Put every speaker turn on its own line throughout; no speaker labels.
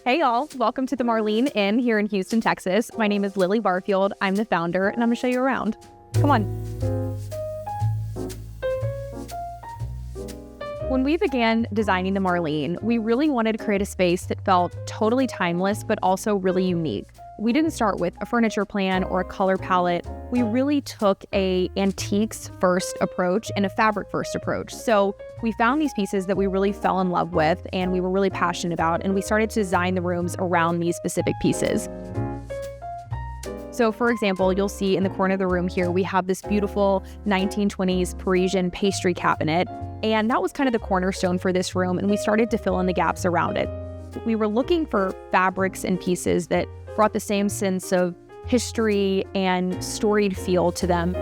Hey y'all, welcome to the Marlene Inn here in Houston, Texas. My name is Lily Barfield. I'm the founder and I'm gonna show you around. Come on. When we began designing the Marlene, we really wanted to create a space that felt totally timeless, but also really unique. We didn't start with a furniture plan or a color palette. We really took a antiques first approach and a fabric first approach. So we found these pieces that we really fell in love with and we were really passionate about, and we started to design the rooms around these specific pieces. So for example, you'll see in the corner of the room here, we have this beautiful 1920s Parisian pastry cabinet. And that was kind of the cornerstone for this room, and we started to fill in the gaps around it. We were looking for fabrics and pieces that brought the same sense of history and storied feel to them.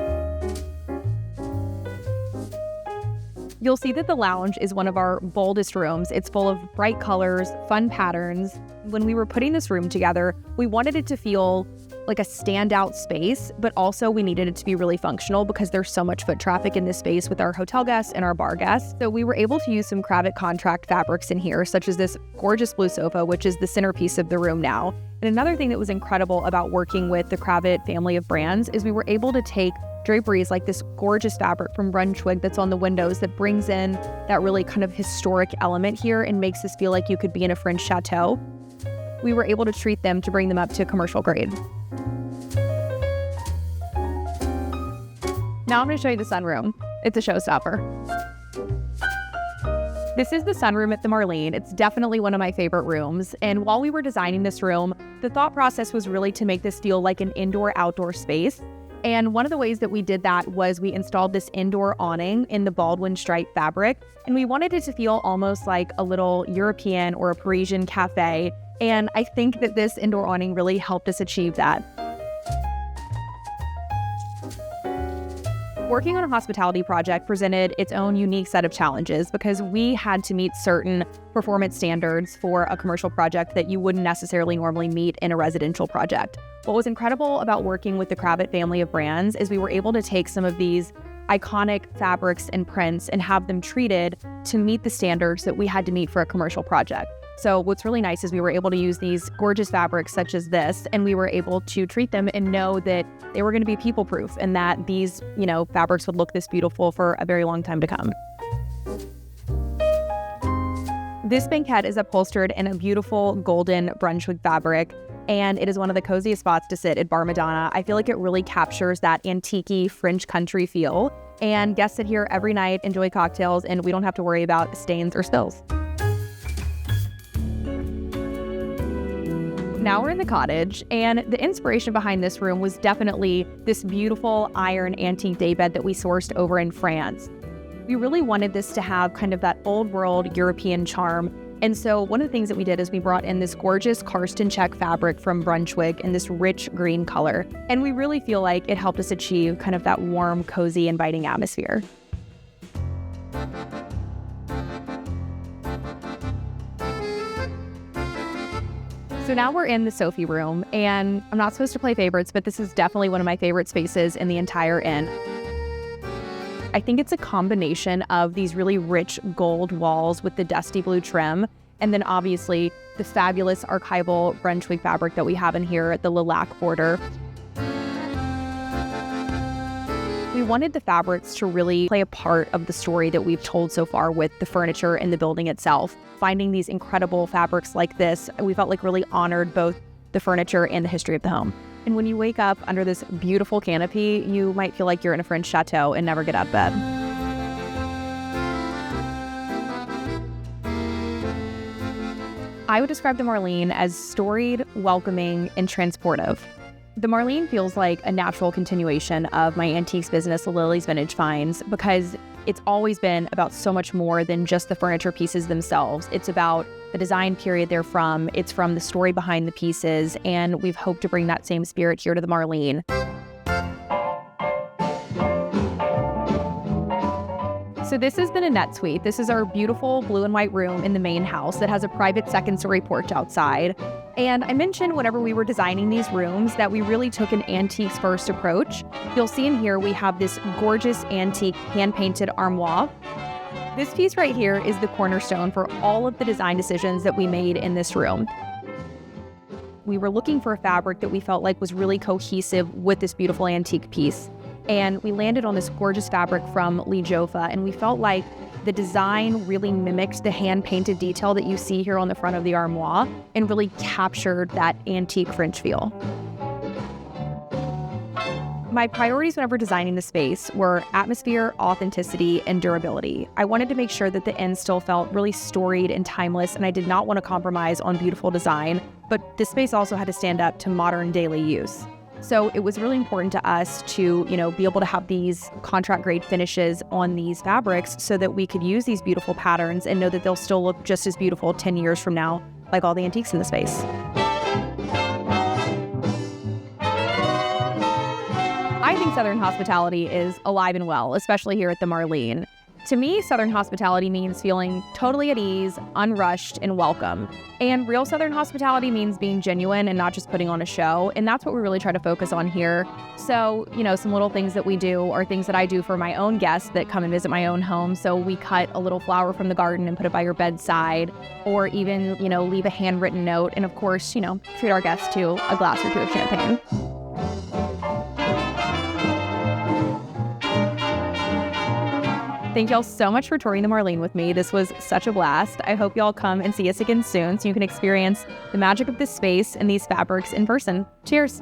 You'll see that the lounge is one of our boldest rooms. It's full of bright colors, fun patterns. When we were putting this room together, we wanted it to feel like a standout space, but also we needed it to be really functional because there's so much foot traffic in this space with our hotel guests and our bar guests. So we were able to use some Cravat contract fabrics in here, such as this gorgeous blue sofa, which is the centerpiece of the room now. And another thing that was incredible about working with the Cravat family of brands is we were able to take draperies like this gorgeous fabric from Brunswick that's on the windows that brings in that really kind of historic element here and makes this feel like you could be in a French chateau. We were able to treat them to bring them up to commercial grade. Now I'm going to show you the sunroom. It's a showstopper. This is the sunroom at the Marlene. It's definitely one of my favorite rooms. And while we were designing this room, the thought process was really to make this feel like an indoor-outdoor space. And one of the ways that we did that was we installed this indoor awning in the Baldwin stripe fabric. And we wanted it to feel almost like a little European or a Parisian cafe. And I think that this indoor awning really helped us achieve that. Working on a hospitality project presented its own unique set of challenges because we had to meet certain performance standards for a commercial project that you wouldn't necessarily normally meet in a residential project. What was incredible about working with the Cravat family of brands is we were able to take some of these iconic fabrics and prints and have them treated to meet the standards that we had to meet for a commercial project. So what's really nice is we were able to use these gorgeous fabrics such as this, and we were able to treat them and know that they were going to be people-proof and that these, fabrics would look this beautiful for a very long time to come. This banquette is upholstered in a beautiful golden Brunswick fabric, and it is one of the coziest spots to sit at Bar Madonna. I feel like it really captures that antique French country feel, and guests sit here every night, enjoy cocktails, and we don't have to worry about stains or spills. Now we're in the Cottage, and the inspiration behind this room was definitely this beautiful iron antique daybed that we sourced over in France. We really wanted this to have kind of that old world European charm. And so one of the things that we did is we brought in this gorgeous Karsten check fabric from Brunswick in this rich green color. And we really feel like it helped us achieve kind of that warm, cozy, inviting atmosphere. So now we're in the Sophie room, and I'm not supposed to play favorites, but this is definitely one of my favorite spaces in the entire inn. I think it's a combination of these really rich gold walls with the dusty blue trim, and then obviously the fabulous archival Brunswick fabric that we have in here at the lilac border. We wanted the fabrics to really play a part of the story that we've told so far with the furniture and the building itself. Finding these incredible fabrics like this, we felt like really honored both the furniture and the history of the home. And when you wake up under this beautiful canopy, you might feel like you're in a French chateau and never get out of bed. I would describe the Marlene as storied, welcoming, and transportive. The Marlene feels like a natural continuation of my antiques business, Lily's Vintage Finds, because it's always been about so much more than just the furniture pieces themselves. It's about the design period they're from, it's from the story behind the pieces, and we've hoped to bring that same spirit here to the Marlene. So this is the Annette suite. This is our beautiful blue and white room in the main house that has a private second-story porch outside. And I mentioned whenever we were designing these rooms that we really took an antiques first approach. You'll see in here we have this gorgeous antique hand-painted armoire. This piece right here is the cornerstone for all of the design decisions that we made in this room. we were looking for a fabric that we felt like was really cohesive with this beautiful antique piece. And we landed on this gorgeous fabric from Lee Joffa, and we felt like the design really mimicked the hand-painted detail that you see here on the front of the armoire and really captured that antique French feel. My priorities whenever designing the space were atmosphere, authenticity, and durability. I wanted to make sure that the inn still felt really storied and timeless, and I did not want to compromise on beautiful design, but this space also had to stand up to modern daily use. So it was really important to us to, be able to have these contract grade finishes on these fabrics so that we could use these beautiful patterns and know that they'll still look just as beautiful 10 years from now, like all the antiques in the space. I think Southern hospitality is alive and well, especially here at the Marlene. To me, Southern hospitality means feeling totally at ease, unrushed, and welcome. And real Southern hospitality means being genuine and not just putting on a show. And that's what we really try to focus on here. So, some little things that we do are things that I do for my own guests that come and visit my own home. So we cut a little flower from the garden and put it by your bedside, or even, leave a handwritten note. And of course, treat our guests to a glass or two of champagne. Thank y'all so much for touring the Marlene with me. This was such a blast. I hope y'all come and see us again soon so you can experience the magic of this space and these fabrics in person. Cheers.